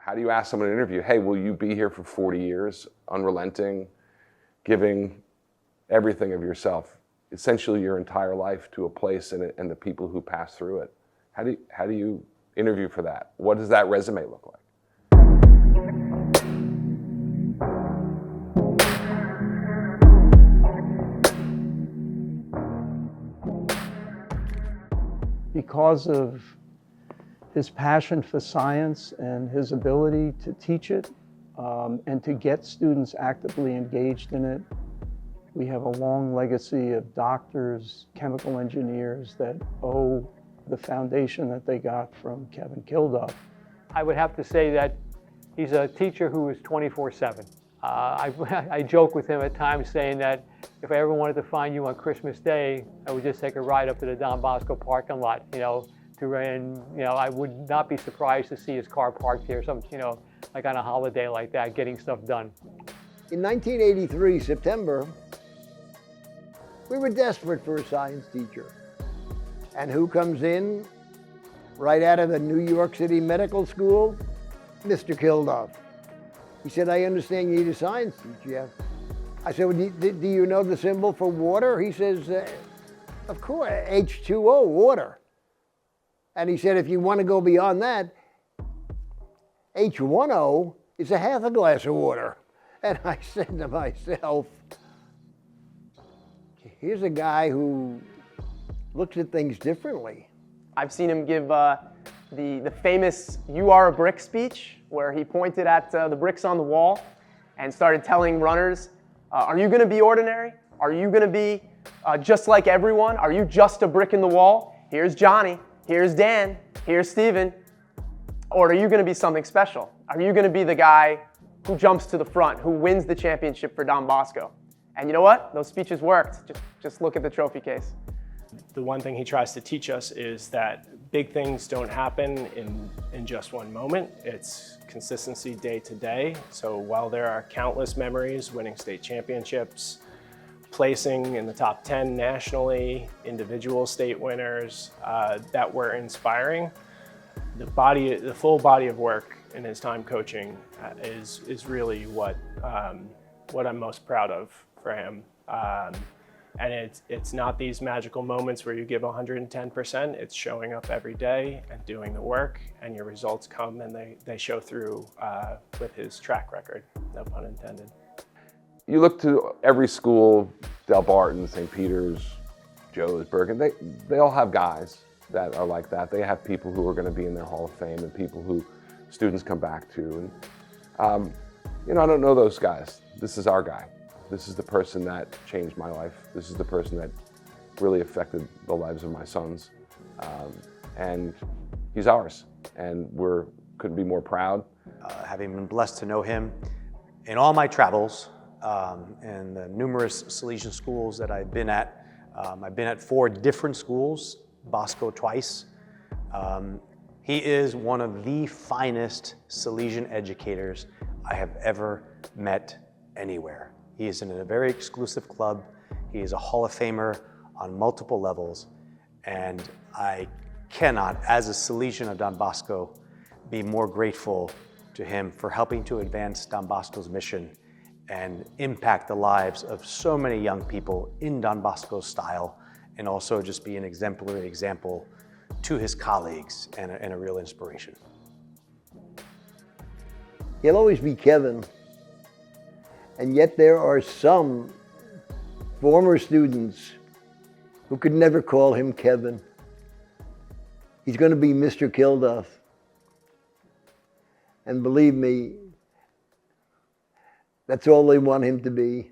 How do you ask someone in an interview, hey, will you be here for 40 years, unrelenting, giving everything of yourself, essentially your entire life to a place and the people who pass through it? How do you interview for that? What does that resume look like? Because of his passion for science and his ability to teach it and to get students actively engaged in it, we have a long legacy of doctors, chemical engineers that owe the foundation that they got from Kevin Kilduff. I would have to say that he's a teacher who is 24/7. I joke with him at times saying that if I ever wanted to find you on Christmas Day, I would just take a ride up to the Don Bosco parking lot, I would not be surprised to see his car parked here, like on a holiday like that, getting stuff done. In 1983, September, we were desperate for a science teacher. And who comes in right out of the New York City Medical School? Mr. Kilduff. He said, I understand you need a science teacher. I said, well, do you know the symbol for water? He says, of course, H2O, water. And he said, if you want to go beyond that, H1O is a half a glass of water. And I said to myself, here's a guy who looks at things differently. I've seen him give the famous "You Are a Brick" speech, where he pointed at the bricks on the wall and started telling runners, are you going to be ordinary? Are you going to be just like everyone? Are you just a brick in the wall? Here's Johnny, here's Dan, here's Steven. Or are you going to be something special? Are you going to be the guy who jumps to the front, who wins the championship for Don Bosco? And you know what? Those speeches worked. Just look at the trophy case. The one thing he tries to teach us is that big things don't happen in just one moment. It's consistency day to day. So while there are countless memories, winning state championships, placing in the top 10 nationally, individual state winners that were inspiring, the full body of work in his time coaching is really what I'm most proud of for him. And it's not these magical moments where you give 110%. It's showing up every day and doing the work, and your results come and they show through with his track record, no pun intended. You look to every school, Del Barton, St. Peter's, Joe's, Bergen, they all have guys that are like that. They have people who are going to be in their Hall of Fame and people who students come back to. And I don't know those guys. This is our guy. This is the person that changed my life. This is the person that really affected the lives of my sons. And he's ours. And couldn't be more proud. Having been blessed to know him in all my travels and the numerous Salesian schools that I've been at 4 different schools, Bosco twice. He is one of the finest Salesian educators I have ever met anywhere. He is in a very exclusive club. He is a Hall of Famer on multiple levels. And I cannot, as a Salesian of Don Bosco, be more grateful to him for helping to advance Don Bosco's mission and impact the lives of so many young people in Don Bosco's style, and also just be an exemplary example to his colleagues and a real inspiration. He'll always be Kevin. And yet there are some former students who could never call him Kevin. He's going to be Mr. Kilduff. And believe me, that's all they want him to be.